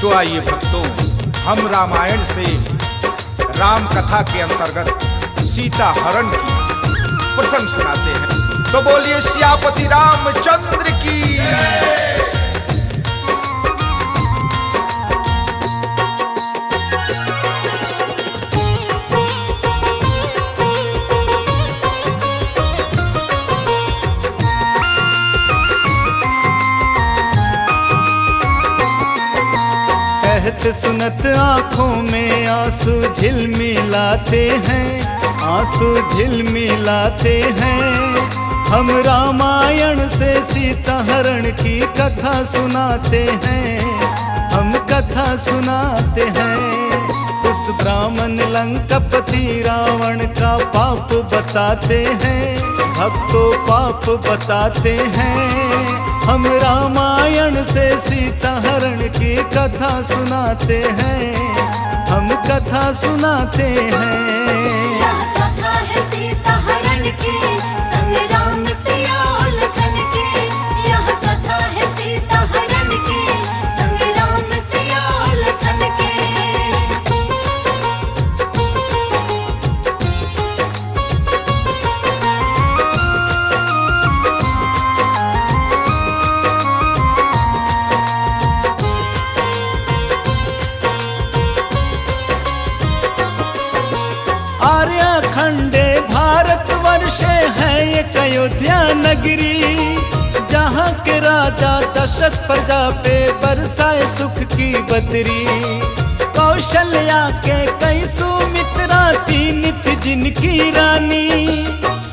तो आइए भक्तों, हम रामायण से राम कथा के अंतर्गत सीता हरण की प्रसंग सुनाते हैं। तो बोलिए सियापति रामचंद्र की। कहत सुनत आँखों में आंसू झिलमिलाते हैं, आंसू झिलमिलाते हैं। हम रामायण से सीता हरण की कथा सुनाते हैं, हम कथा सुनाते हैं। उस ब्राह्मण लंकापति रावण का पाप बताते हैं, भक्तों पाप बताते हैं। हम रामायण से सीता हरण की कथा सुनाते हैं, हम कथा सुनाते हैं। यह कथा है सीता हरण की, संग राम सिया लखन की। यह कथा है सीता हरण की, संग राम सिया लखन की। आर्यखंडे भारतवर्षे है एक अयोध्या नगरी, जहाँ के राजा दशरथ प्रजा पे बरसाए सुख की बदरी। कौशल्या के कई सुमित्रा तीन थी जिनकी रानी,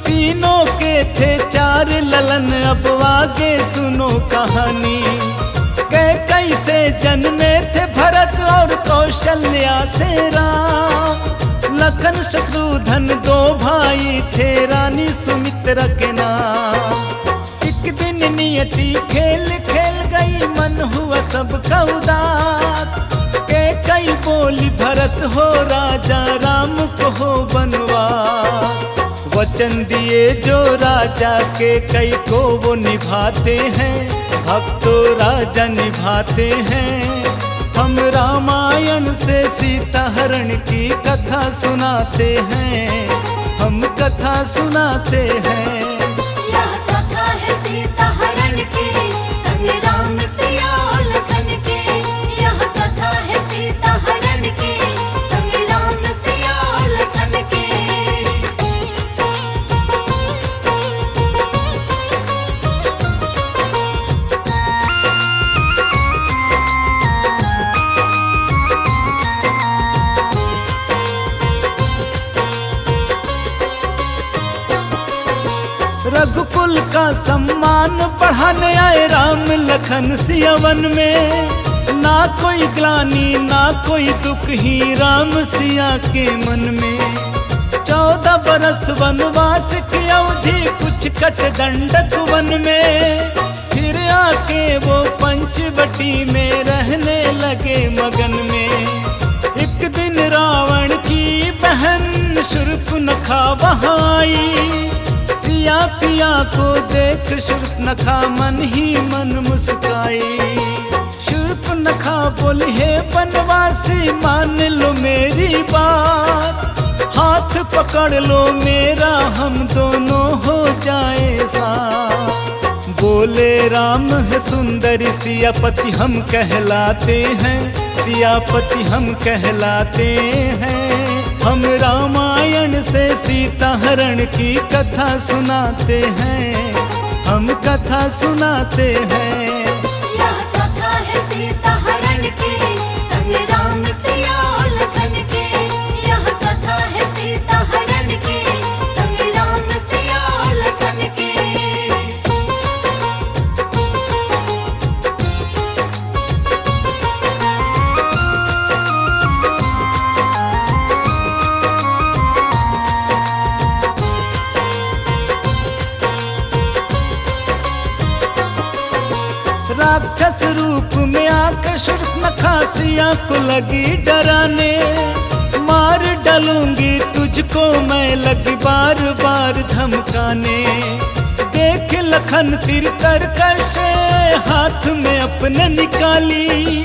तीनों के थे चार ललन। अब आगे सुनो कहानी। कैसे जन्मे थे भरत और कौशल्या से राम। लखन शत्रुघ्न दो भाई थे, रानी सुमित्रा के नाम। एक दिन नियति खेल खेल गई, मन हुआ सबका उदास। के कई बोली भरत हो राजा, राम को हो बनवास। वचन दिए जो राजा के कई को वो निभाते हैं, भक्तों राजा निभाते हैं। हम रामायण से सीता हरण की कथा सुनाते हैं, हम कथा सुनाते हैं। यह कथा है सीता हरण की, संग राम सिया लखन की। यह कथा है सीता हरण की, संग राम सिया लखन की। रघुकुल का सम्मान बढ़ाने आए राम लखन सियावन में। ना कोई ग्लानि ना कोई दुख ही राम सिया के मन में। 14 बरस वनवास की अवधि कुछ कट दंडक वन में। फिर आके वो पंचवटी में रहने लगे मगन में। एक दिन रावण की बहन शूर्पणखा वहाँ आई। सिया पिया को देख शूर्पणखा मन ही मन मुस्काई। शूर्पणखा बोली हे बनवासी मान लो मेरी बात। हाथ पकड़ लो मेरा हम दोनों हो जाए साथ। बोले राम है सुंदरी सियापति हम कहलाते हैं, सियापति हम कहलाते हैं। हम रामायण से सीता हरण की कथा सुनाते हैं, हम कथा सुनाते हैं। यह कथा है सीता हरण की, संग राम सिया लखन की। यह कथा है सीता हरण की, संग राम सिया लखन की। राक्षस रूप में आकर शूर्पणखा सिया को लगी डराने। मार डालूंगी तुझको मैं लगी बार बार धमकाने। देख लखन तीर कर से हाथ में अपने निकाली।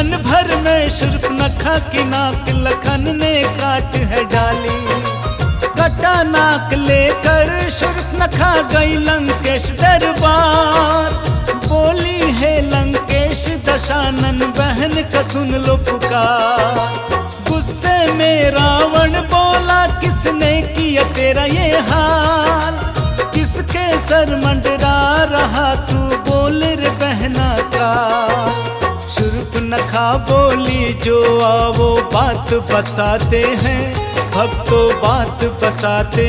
क्षण भर में शूर्पणखा की नाक लखन ने काट है डाली। कटा नाक लेकर शूर्पणखा गई लंकेश दरबार। बोली है लंकेश दशानन बहन का सुन लो पुकार। गुस्से में रावण बोला किसने किया तेरा ये हाल। किसके सर मंडरा रहा तू बोल रे बहना का। शूर्पणखा बोली जो आओ बात बताते हैं। भक्तों बात बताते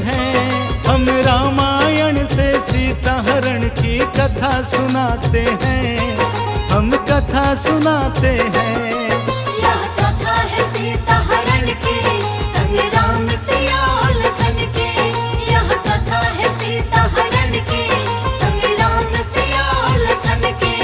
हैं। हम रामायण से सीता हरण की कथा सुनाते हैं। हम कथा सुनाते हैं। यह कथा है सीता हरण की, संग राम सिया लखन की। यह कथा है सीता हरण की, संग राम सिया लखन की।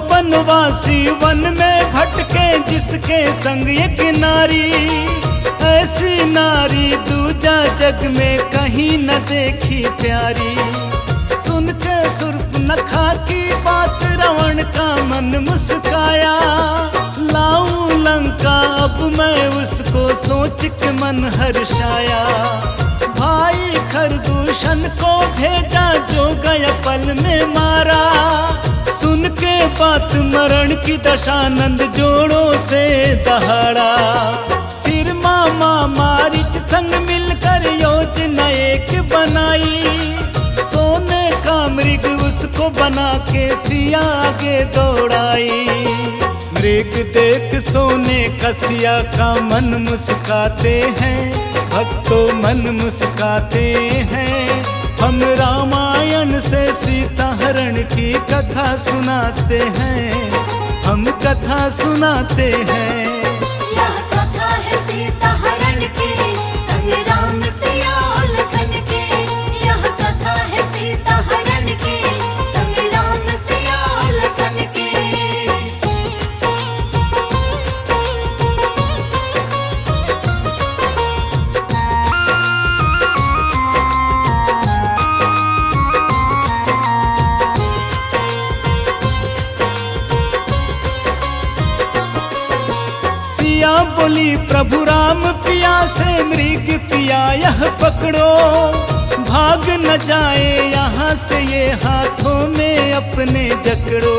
वनवासी वन में भटके जिसके संग एक नारी। ऐसी नारी दूजा जग में कहीं न देखी प्यारी। सुन के शूर्पणखा की बात रावण का मन मुस्काया। लाऊं लंका अब मैं उसको सोच के मन हर्षाया। भाई खरदूषण को भेजा जो गया पल में मारा। सुन के बात मरण की दशानंद जोड़ों से दहाड़ा। फिर मामा मारीच संग मिलकर योजना एक बनाई। सोने का मृग उसको बना के सिया आगे दौड़ाई। मृग देख सोने का सिया का मन मुस्काते हैं। भक्तों मन मुस्काते हैं। हम रामायण से सीता हरण की कथा सुनाते हैं। हम कथा सुनाते हैं। यह कथा है सीता हरण की, संग राम सिया लखन की। यह कथा है सीता हरण की, संग राम सिया लखन की। बोली प्रभु राम पिया से मृग पिया यह पकड़ो। भाग न जाए यहाँ से ये हाथों में अपने जकड़ो।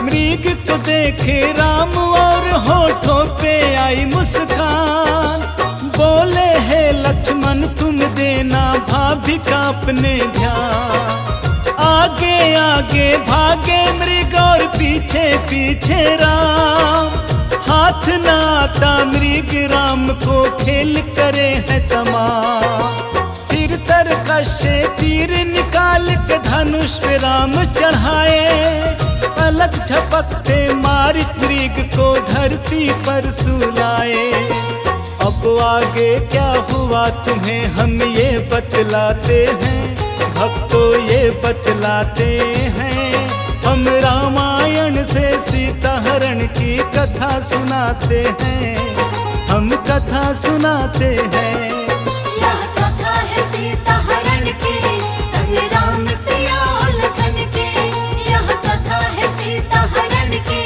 मृग को देखे राम और होठों पे आई मुस्कान। बोले है लक्ष्मण तुम देना भाभी का अपने ध्यान। आगे आगे भागे मृग और पीछे पीछे राम। हाथ न आता मृग राम को खेल करे है तमाम। फिर तरकश से तीर निकाल के धनुष पे राम चढ़ाए। पलक झपकते मारित मृग को धरती पर सुलाए। अब आगे क्या हुआ तुम्हें हम ये बतलाते हैं। भक्तों ये बतलाते हैं। हम रामायण से सीता हरण की कथा सुनाते हैं। हम कथा सुनाते हैं। यह कथा है सीता हरण की, संग राम सिया लखन की। यह कथा है सीता हरण की,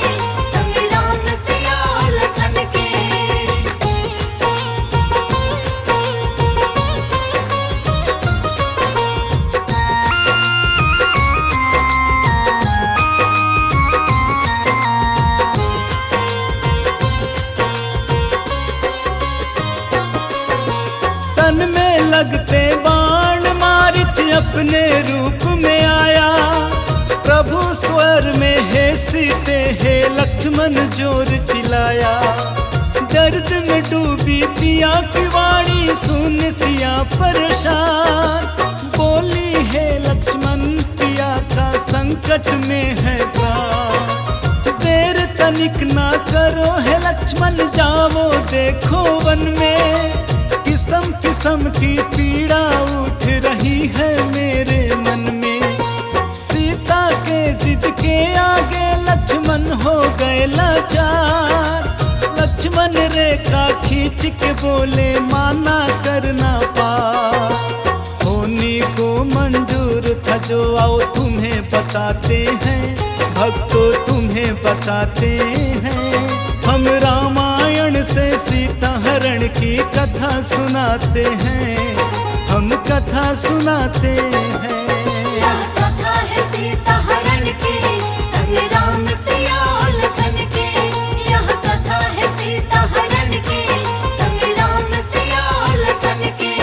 संग राम सिया लखन की। तन में लगते बाण मारिच अपने रूप में आया। प्रभु स्वर में हे सीते हे लक्ष्मण जोर चिल्लाया। दर्द में डूबी पिया की वाणी सुन सिया परेशान। बोली है लक्ष्मण पिया का संकट में है प्राण। देर तनिक ना करो है लक्ष्मण जाओ देखो वन में। किस्म किस्म की पीड़ा उठ रही है मेरे मन में। सीता के जिद के बोले माना करना पा। होनी को मंजूर था जो आओ तुम्हें बताते हैं, भक्तों तुम्हें बताते हैं। हम रामायण से सीता हरण की कथा सुनाते हैं, हम कथा सुनाते हैं। यह कथा है सीता हरण की, संग राम सिया लखन की। यह कथा है सीता हरण की, संग राम सिया लखन की।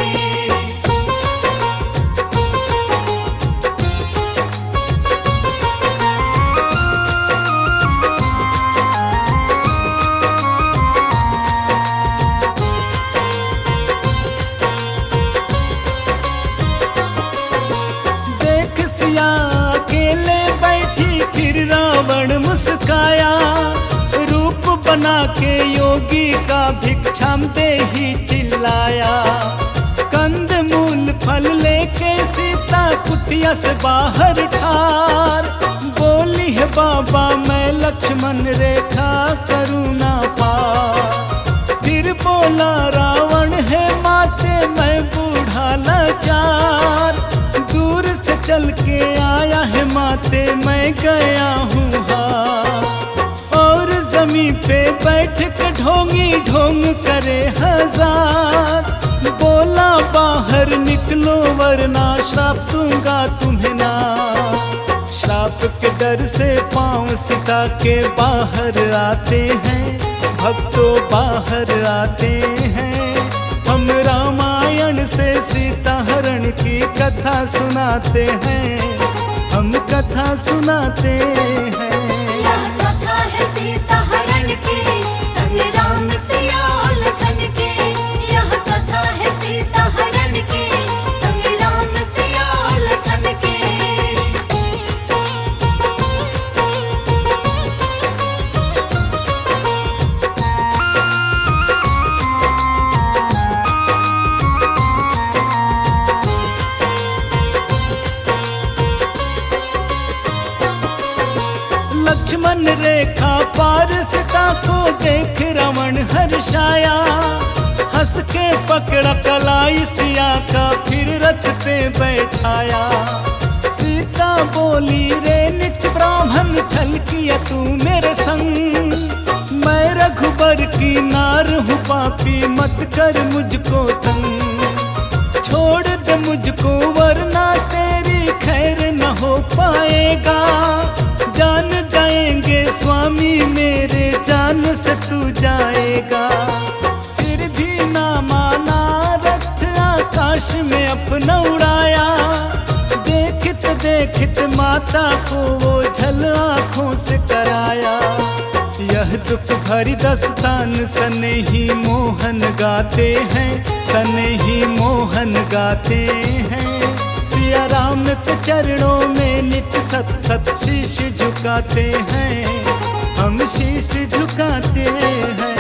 देख सिया अकेले बैठी फिर रावण मुस्काया। रूप बना के योगी का भिक्षाम दे ही चिल्लाया। कंद मूल फल लेके सीता कुटिया से बाहर ठार। बोली है बाबा मैं लक्ष्मण रेखा करूणा पार। फिर बोला रावण है माते मैं बूढ़ा लाचार। दूर से चल के आया है माते मैं गया हूँ हार। और जमीन पे बैठ के ढोंगी ढोंग करे हजार। बोला बाहर निकलो वरना श्राप दूंगा तुम्हें ना। श्राप के डर से पांव सिता के बाहर आते हैं, भक्तों बाहर आते हैं। हम रामायण से सीता हरण की कथा सुनाते हैं, हम कथा सुनाते हैं। यह कथा है सीता हरण की, संग राम सिया लखन की। यह कथा है सीता हरण की, संग राम सिया लखन की। लक्ष्मण रेखा पार सीता को देख रावण हर्षाया। हंस के पकड़ा कलाई सिया का फिर रथ पे बैठाया। सीता बोली रे नीच ब्राह्मण छल किया तू मेरे संग। मैं रघुबर की नार हूँ पापी मत कर मुझको तंग। छोड़ दे मुझको वरना तेरी खैर न हो पाएगा। जान जाएंगे स्वामी मेरे जान से तू जाएगा। फिर भी ना माना रथ आकाश में अपना उड़ाया। देखत देखत माता को वो झल आँखों से कराया। यह दुख भरी दस्तान सने ही मोहन गाते हैं, सने ही मोहन गाते हैं। सिया राम के चरणों में नित सत सत शीश झुकाते हैं, हम शीश झुकाते हैं।